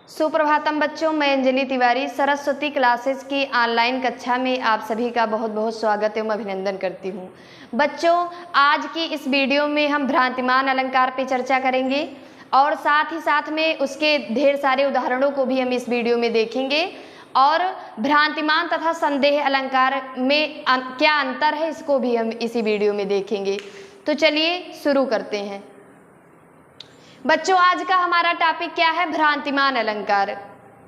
सुप्रभातम बच्चों, मैं अंजलि तिवारी सरस्वती क्लासेस की ऑनलाइन कक्षा में आप सभी का बहुत बहुत स्वागत एवं अभिनंदन करती हूँ। बच्चों, आज की इस वीडियो में हम भ्रांतिमान अलंकार पे चर्चा करेंगे और साथ ही साथ में उसके ढेर सारे उदाहरणों को भी हम इस वीडियो में देखेंगे और भ्रांतिमान तथा संदेह अलंकार में क्या अंतर है इसको भी हम इसी वीडियो में देखेंगे। तो चलिए शुरू करते हैं। बच्चों, आज का हमारा टॉपिक क्या है? भ्रांतिमान अलंकार।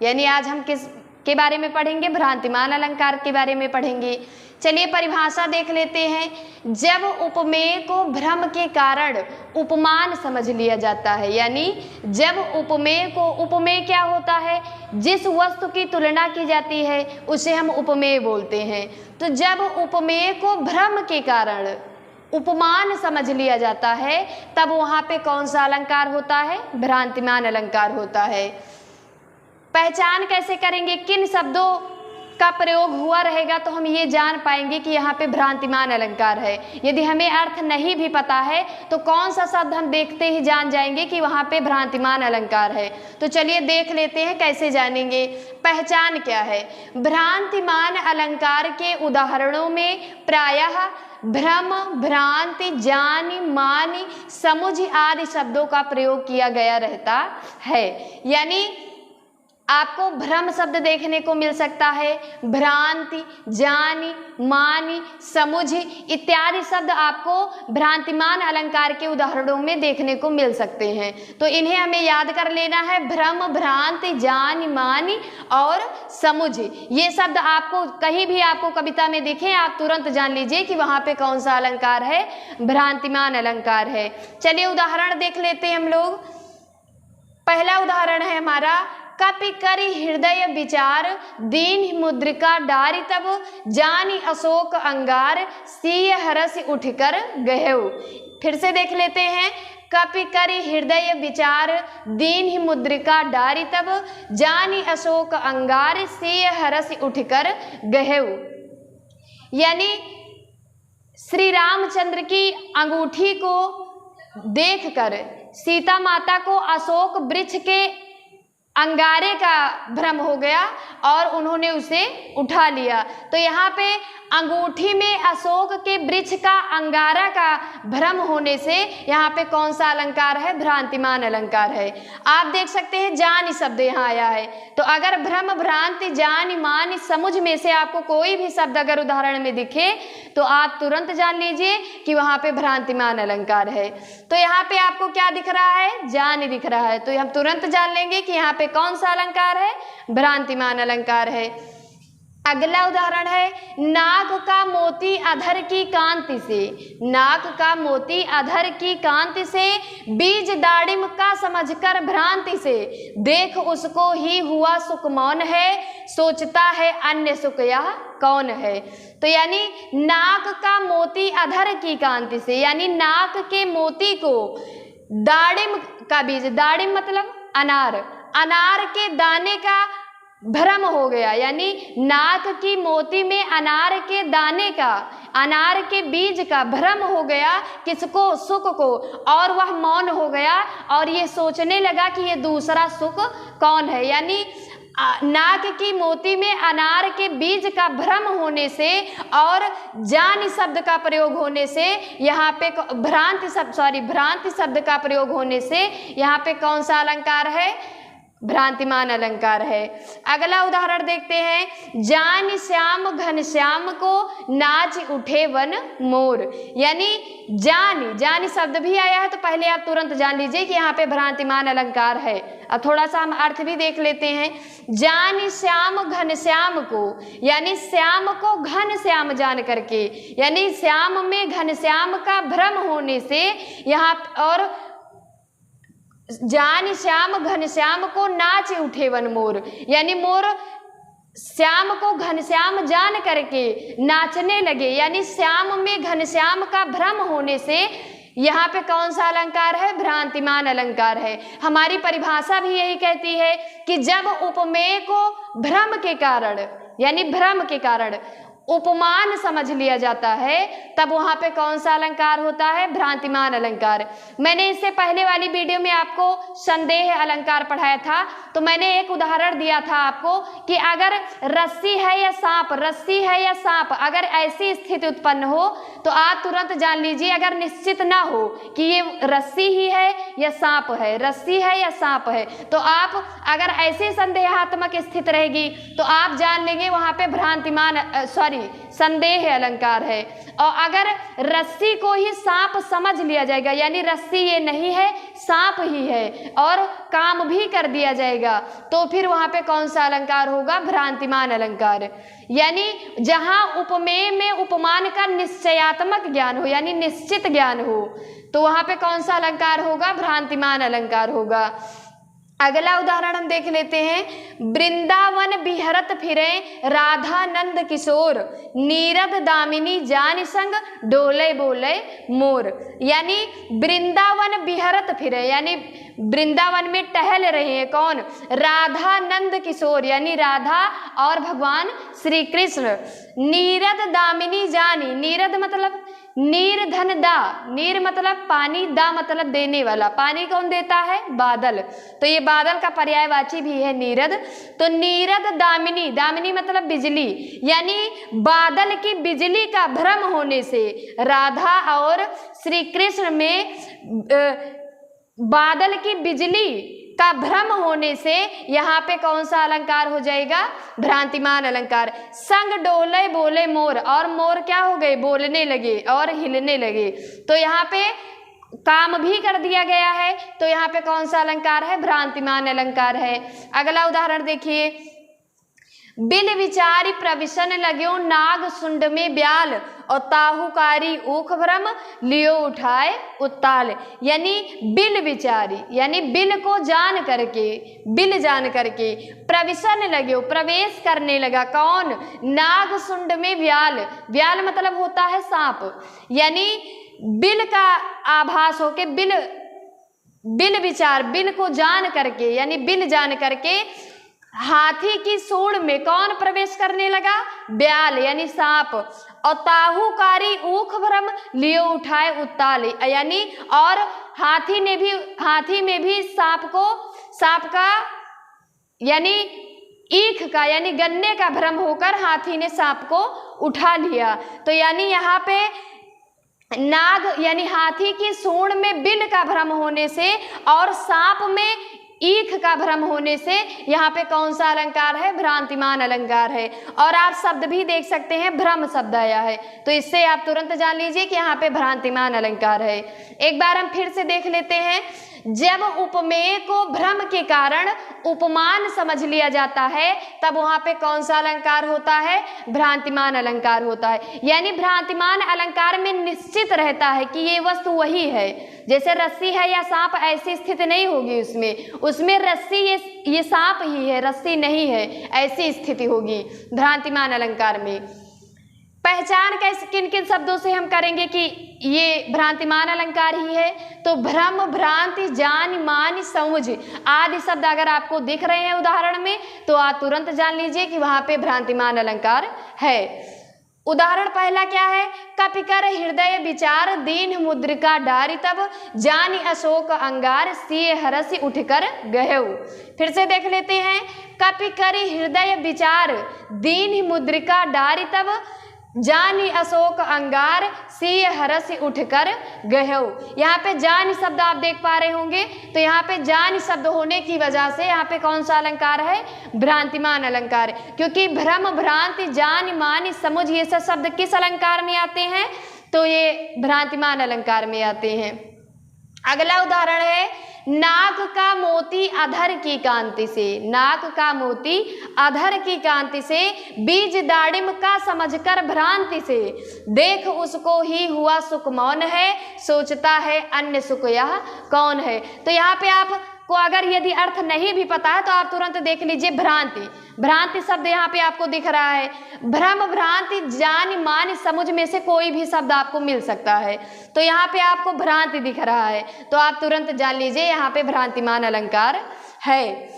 यानी आज हम किस के बारे में पढ़ेंगे? भ्रांतिमान अलंकार के बारे में पढ़ेंगे। चलिए परिभाषा देख लेते हैं। जब उपमेय को भ्रम के कारण उपमान समझ लिया जाता है, यानी जब उपमेय क्या होता है? जिस वस्तु की तुलना की जाती है उसे हम उपमेय बोलते हैं। तो जब उपमेय को भ्रम के कारण उपमान समझ लिया जाता है तब वहां पे कौन सा अलंकार होता है? भ्रांतिमान अलंकार होता है। पहचान कैसे करेंगे? किन शब्दों का प्रयोग हुआ रहेगा तो हम ये जान पाएंगे कि यहाँ पे भ्रांतिमान अलंकार है। यदि हमें अर्थ नहीं भी पता है तो कौन सा शब्द हम देखते ही जान जाएंगे कि वहाँ पे भ्रांतिमान अलंकार है। तो चलिए देख लेते हैं कैसे जानेंगे। पहचान क्या है? भ्रांतिमान अलंकार के उदाहरणों में प्रायः भ्रम, भ्रांति, जानि, मानि, समुझ आदि शब्दों का प्रयोग किया गया रहता है। यानी आपको भ्रम शब्द देखने को मिल सकता है, भ्रांति, जानि, मानि, समुझ इत्यादि शब्द आपको भ्रांतिमान अलंकार के उदाहरणों में देखने को मिल सकते हैं। तो इन्हें हमें याद कर लेना है। भ्रम, भ्रांति, जानि, मानि और समुझ, ये शब्द आपको कहीं भी आपको कविता में दिखे आप तुरंत जान लीजिए कि वहाँ पे कौन सा अलंकार है? भ्रांतिमान अलंकार है। चलिए उदाहरण देख लेते हैं हम लोग। पहला उदाहरण है हमारा, कपि करि हृदय विचार, दीन मुद्रिका डारि तब, जानि अशोक अंगार, सिय हरस उठकर गहेउ। फिर से देख लेते हैं। कपि करि हृदय विचार, दीन मुद्रिका डारि तब, जानि अशोक अंगार, सिय हरस उठकर गहेउ। यानी श्री रामचंद्र की अंगूठी को देखकर सीता माता को अशोक वृक्ष के अंगारे का भ्रम हो गया और उन्होंने उसे उठा लिया। तो यहाँ पे अंगूठी में अशोक के वृक्ष का अंगारा का भ्रम होने से यहाँ पे कौन सा अलंकार है? भ्रांतिमान अलंकार है। आप देख सकते हैं जानि शब्द यहाँ आया है। तो अगर भ्रम, भ्रांति, जानि, मानि, समुझ में से आपको कोई भी शब्द अगर उदाहरण में दिखे तो आप तुरंत जान लीजिए कि वहाँ पे भ्रांतिमान अलंकार है। तो यहाँ पे आपको क्या दिख रहा है? जानि दिख रहा है। तो हम तुरंत जान लेंगे कि यहाँ पे कौन सा अलंकार है? भ्रांतिमान अलंकार है। अगला उदाहरण है, नाक का मोती अधर की कांति से, नाक का मोती अधर की कांति से, बीज दाड़िम का समझकर भ्रांति से, देख उसको ही हुआ सुख मौन है, सोचता है अन्य सुख यह कौन है। तो यानी नाक का मोती अधर की कांति से, यानी नाक के मोती को दाड़िम का बीज, दाड़िम मतलब अनार, अनार के दाने का भ्रम हो गया। यानी नाक की मोती में अनार के दाने का, अनार के बीज का भ्रम हो गया। किसको? सुख को। और वह मौन हो गया और ये सोचने लगा कि ये दूसरा सुख कौन है। यानी नाक की मोती में अनार के बीज का भ्रम होने से और जानि शब्द का प्रयोग होने से यहाँ पे भ्रांति शब्द का प्रयोग होने से यहाँ पे कौन सा अलंकार है? भ्रांतिमान अलंकार है। अगला उदाहरण देखते हैं। जानि श्याम घनश्याम को नाच उठे वन मोर। यानी जानि शब्द भी आया है तो पहले आप तुरंत जान लीजिए कि यहाँ पे भ्रांतिमान अलंकार है। अब थोड़ा सा हम अर्थ भी देख लेते हैं। जानि श्याम घनश्याम को, यानी श्याम को घन श्याम जान करके, यानी श्याम में घनश्याम का भ्रम होने से यहाँ और जानि श्याम घनश्याम को नाच उठे वन मोर, यानी मोर श्याम को घनश्याम जान करके नाचने लगे। यानी श्याम में घनश्याम का भ्रम होने से यहाँ पे कौन सा अलंकार है? भ्रांतिमान अलंकार है। हमारी परिभाषा भी यही कहती है कि जब उपमेय को भ्रम के कारण, यानी भ्रम के कारण उपमान समझ लिया जाता है, तब वहां पे कौन सा अलंकार होता है? भ्रांतिमान अलंकार। मैंने इससे पहले वाली वीडियो में आपको संदेह अलंकार पढ़ाया था, तो मैंने एक उदाहरण दिया था आपको कि अगर रस्सी है या सांप, रस्सी है या सांप, अगर ऐसी स्थिति उत्पन्न हो तो आप तुरंत जान लीजिए, अगर निश्चित ना हो कि ये रस्सी ही है या सांप है, रस्सी है या सांप है, तो आप अगर ऐसी संदेहात्मक स्थिति रहेगी तो आप जान लेंगे वहां पे संदेह अलंकार है। और अगर रस्सी को ही सांप समझ लिया जाएगा, यानी रस्सी ये नहीं है, सांप ही है, और काम भी कर दिया जाएगा, तो फिर वहां पे कौन सा अलंकार होगा? भ्रांतिमान अलंकार। यानी जहां उपमेय में उपमान का निश्चयात्मक ज्ञान हो, यानी निश्चित ज्ञान हो, तो वहां पे कौन सा अलंकार होगा? भ्रांतिमान अलंकार होगा। अगला उदाहरण हम देख लेते हैं। वृंदावन बिहरत फिरे राधा नंद किशोर, नीरद दामिनी जान संग डोले बोले मोर। यानी वृंदावन बिहरत फिरे, यानी वृंदावन में टहल रहे हैं कौन? राधा नंद किशोर, यानी राधा और भगवान श्री कृष्ण। नीरद दामिनी जानी, नीरद मतलब नीर धन दा, नीर मतलब पानी, दा मतलब देने वाला, पानी कौन देता है? बादल, तो ये बादल का पर्यायवाची भी है नीरद। तो नीरद दामिनी, दामिनी मतलब बिजली, यानी बादल की बिजली का भ्रम होने से राधा और श्री कृष्ण में बादल की बिजली का भ्रम होने से यहाँ पे कौन सा अलंकार हो जाएगा? भ्रांतिमान अलंकार। संग डोले बोले मोर, और मोर क्या हो गए? बोलने लगे और हिलने लगे, तो यहाँ पे काम भी कर दिया गया है, तो यहाँ पे कौन सा अलंकार है? भ्रांतिमान अलंकार है। अगला उदाहरण देखिए। बिल विचारी प्रविशन लग्यो नाग सुंड में ब्याल, और ताहुकारी ऊख भ्रम लियो उठाए उत्ताल। यानी बिल विचारी, यानी बिल को जान करके, बिल जान करके प्रविशन लग्यो, प्रवेश करने लगा कौन? नाग सुंड में ब्याल, ब्याल मतलब होता है सांप, यानी बिल का आभास होके बिल विचार, बिल को जान करके, यानी बिल जान करके हाथी की सूंड में कौन प्रवेश करने लगा? ब्याल, यानी सांप। और ताहुकारी ऊख भ्रम लियो उठाए उत्ताल, यानी और हाथी में भी सांप का यानी ईख का, यानी गन्ने का भ्रम होकर हाथी ने सांप को उठा लिया। तो यानी यहाँ पे नाग यानी हाथी की सूंड में बिल का भ्रम होने से और सांप में ईख का भ्रम होने से यहाँ पे कौन सा अलंकार है? भ्रांतिमान अलंकार है। और आप शब्द भी देख सकते हैं, भ्रम शब्द आया है, तो इससे आप तुरंत जान लीजिए कि यहाँ पे भ्रांतिमान अलंकार है। एक बार हम फिर से देख लेते हैं। जब उपमेय को भ्रम के कारण उपमान समझ लिया जाता है, तब वहां पे कौन सा अलंकार होता है? भ्रांतिमान अलंकार होता है। यानी भ्रांतिमान अलंकार में निश्चित रहता है कि ये वस्तु वही है, जैसे रस्सी है या सांप, ऐसी स्थिति नहीं होगी उसमें रस्सी ये सांप ही है, रस्सी नहीं है, ऐसी स्थिति होगी भ्रांतिमान अलंकार में। पहचान कैसे, किन किन शब्दों से हम करेंगे कि ये भ्रांतिमान अलंकार ही है? तो भ्रम, भ्रांति, जान, मान, समझ आदि शब्द अगर आपको दिख रहे हैं उदाहरण में, तो आप तुरंत जान लीजिए कि वहां पे भ्रांतिमान अलंकार है। उदाहरण पहला क्या है? कपिकर हृदय विचार दीन मुद्रिका डारी, तब जानी अशोक अंगार सिए हरसि उठकर गहेउ। फिर से देख लेते हैं। कपिकर हृदय विचार दीन मुद्रिका डारी, तब जानी अशोक अंगार सिय हरसि उठकर गहेउ। यहाँ पे जान शब्द आप देख पा रहे होंगे, तो यहाँ पे जान शब्द होने की वजह से यहाँ पे कौन सा अलंकार है? भ्रांतिमान अलंकार। क्योंकि भ्रम, भ्रांति, जान, मान, समझ ये सब शब्द किस अलंकार में आते हैं? तो ये भ्रांतिमान अलंकार में आते हैं। अगला उदाहरण है। नाक का मोती अधर की कांति से, नाक का मोती अधर की कांति से, बीज दाड़िम का समझकर भ्रांति से, देख उसको ही हुआ सुख मौन है, सोचता है अन्य सुख यह कौन है। तो यहाँ पे आपको अगर यदि अर्थ नहीं भी पता है तो आप तुरंत देख लीजिए भ्रांति, भ्रांति शब्द यहाँ पे आपको दिख रहा है। भ्रम, भ्रांति, जान, मान, समझ में से कोई भी शब्द आपको मिल सकता है, तो यहाँ पे आपको भ्रांति दिख रहा है, तो आप तुरंत जान लीजिए यहाँ पे भ्रांतिमान अलंकार है।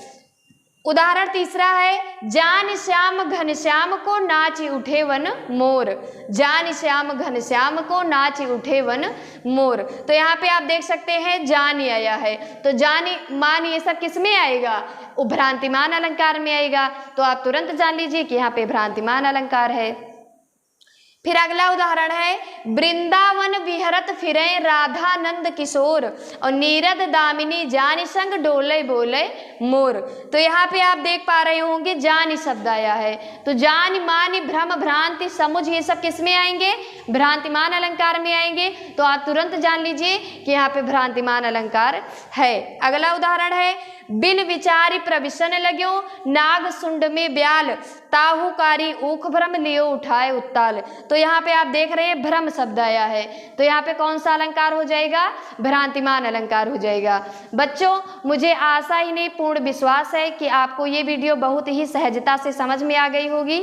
उदाहरण तीसरा है, जान श्याम घनश्याम को नाची उठे वन मोर। जान श्याम घनश्याम को नाची उठे वन मोर। तो यहाँ पे आप देख सकते हैं जानी आया है, तो जानी मान ये सब किस में आएगा, भ्रांतिमान अलंकार में आएगा। तो आप तुरंत जान लीजिए कि यहाँ पे भ्रांतिमान अलंकार है। फिर अगला उदाहरण है, वृंदावन विहरत फिरे राधानंद किशोर और नीरद दामिनी जानी संग डोले बोले मोर। तो यहाँ पे आप देख पा रहे होंगे जानी शब्द आया है, तो जानी मानी भ्रम भ्रांति समुझ ये सब किस में आएंगे, भ्रांतिमान अलंकार में आएंगे। तो आप तुरंत जान लीजिए कि यहाँ पे भ्रांतिमान अलंकार है। अगला उदाहरण है, बिन विचारी प्रविशन लग्यो नाग सुंड में ब्याल ताहुकारी ऊख भ्रम लियो उठाए उत्ताल। तो यहाँ पे आप देख रहे हैं भ्रम शब्द आया है, तो यहाँ पे कौन सा अलंकार हो जाएगा, भ्रांतिमान अलंकार हो जाएगा। बच्चों मुझे आशा ही नहीं पूर्ण विश्वास है कि आपको ये वीडियो बहुत ही सहजता से समझ में आ गई होगी।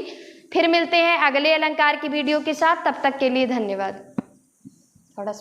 फिर मिलते हैं अगले अलंकार की वीडियो के साथ, तब तक के लिए धन्यवाद। थोड़ा